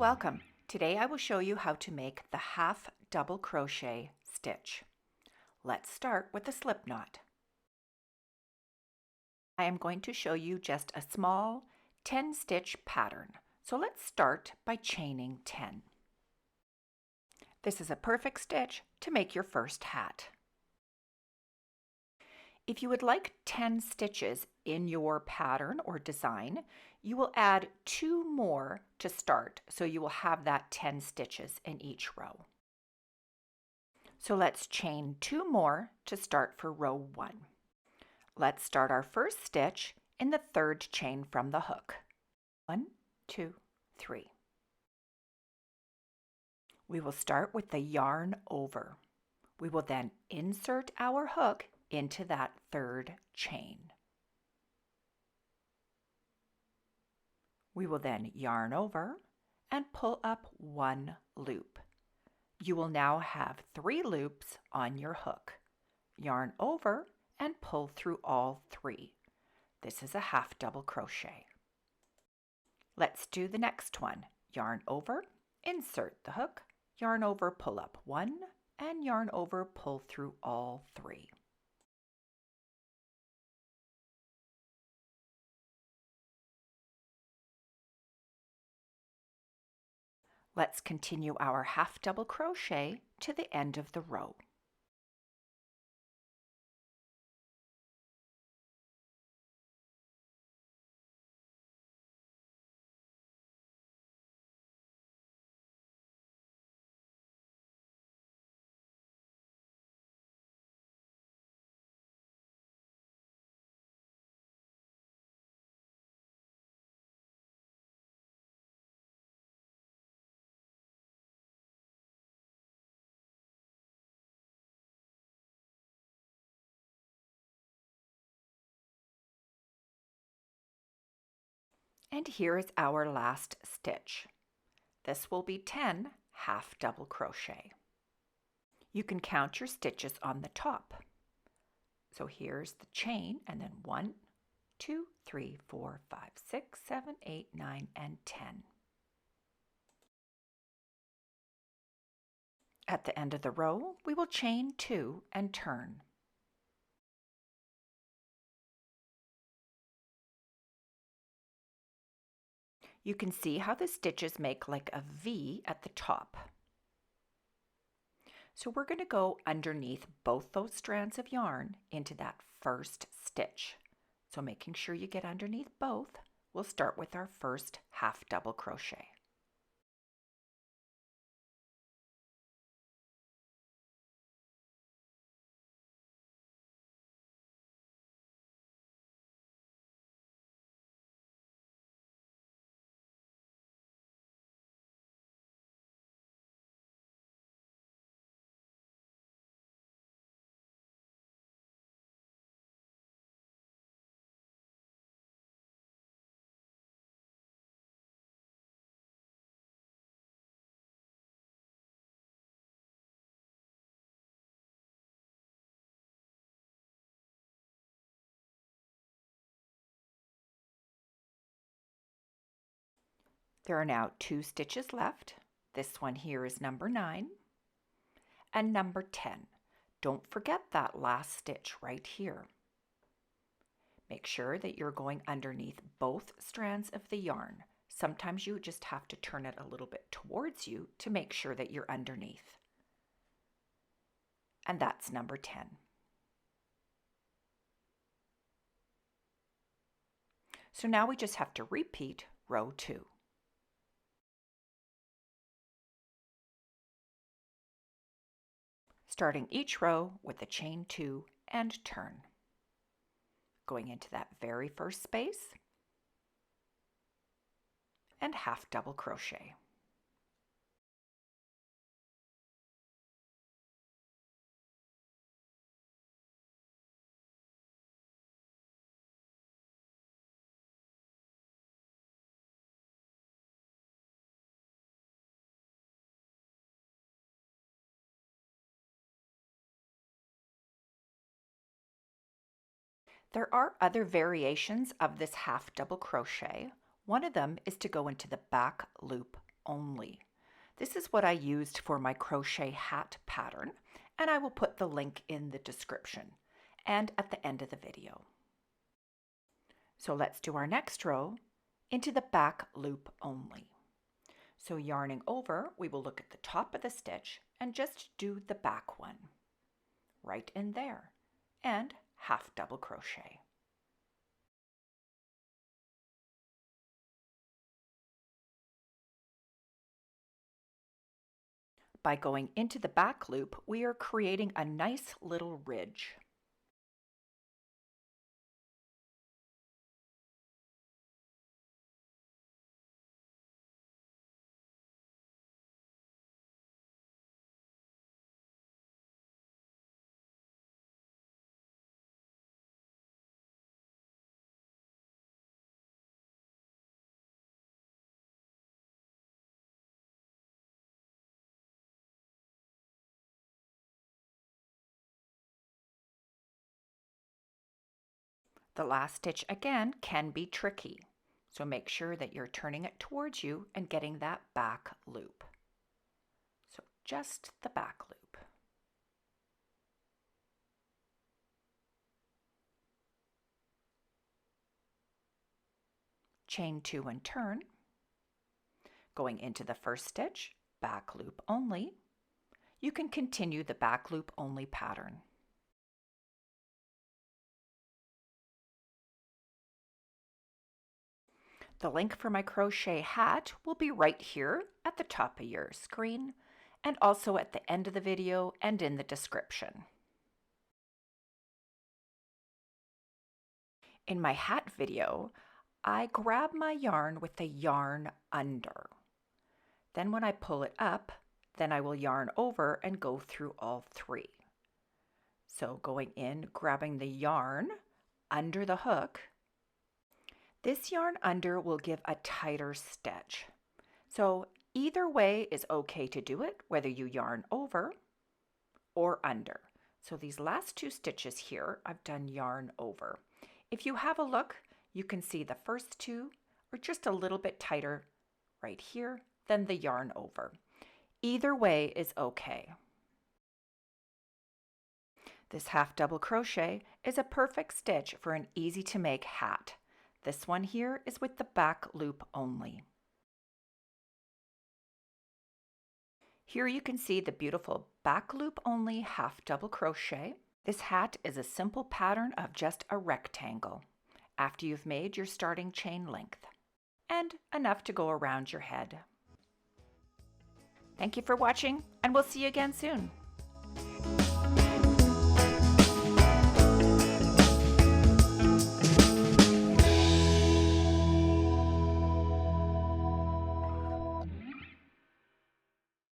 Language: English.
Welcome. Today I will show you how to make the half double crochet stitch. Let's start with a slip knot. I am going to show you just a small 10 stitch pattern. So let's start by chaining 10. This is a perfect stitch to make your first hat. If you would like 10 stitches in your pattern or design, you will add 2 more to start, so you will have that 10 stitches in each row. So let's chain 2 more to start for row 1. Let's start our first stitch in the 3rd chain from the hook. 1, 2, 3. We will start with the yarn over. We will then insert our hook into that 3rd chain. We will then yarn over and pull up 1 loop. You will now have 3 loops on your hook. Yarn over and pull through all 3. This is a half double crochet. Let's do the next one. Yarn over, insert the hook, yarn over, pull up 1, and yarn over, pull through all 3. Let's continue our half double crochet to the end of the row. And here is our last stitch. This will be 10 half double crochet. You can count your stitches on the top. So here's the chain, and then 1, 2, 3, 4, 5, 6, 7, 8, 9, and 10. At the end of the row, we will chain 2 and turn. You can see how the stitches make like a V at the top. So we're going to go underneath both those strands of yarn into that first stitch. So making sure you get underneath both, we'll start with our first half double crochet. There are now 2 stitches left. This one here is number 9 and number 10. Don't forget that last stitch right here. Make sure that you're going underneath both strands of the yarn. Sometimes you just have to turn it a little bit towards you to make sure that you're underneath. And that's number 10. So now we just have to repeat row 2. Starting each row with the chain 2 and turn. Going into that very first space and half double crochet. There are other variations of this half double crochet. One of them is to go into the back loop only. This is what I used for my crochet hat pattern, and I will put the link in the description and at the end of the video. So let's do our next row into the back loop only. So yarning over, we will look at the top of the stitch and just do the back one, right in there, and half double crochet. By going into the back loop, we are creating a nice little ridge. The last stitch again can be tricky, so make sure that you're turning it towards you and getting that back loop. So just the back loop. Chain 2 and turn. Going into the first stitch, back loop only. You can continue the back loop only pattern. The link for my crochet hat will be right here at the top of your screen and also at the end of the video and in the description. In my hat video, I grab my yarn with the yarn under. Then when I pull it up, then I will yarn over and go through all three. So going in, grabbing the yarn under the hook. This yarn under will give a tighter stitch. So either way is okay to do it, whether you yarn over or under. So these last two stitches here, I've done yarn over. If you have a look, you can see the first two are just a little bit tighter right here than the yarn over. Either way is okay. This half double crochet is a perfect stitch for an easy to make hat. This one here is with the back loop only. Here you can see the beautiful back loop only half double crochet. This hat is a simple pattern of just a rectangle after you've made your starting chain length and enough to go around your head. Thank you for watching, and we'll see you again soon.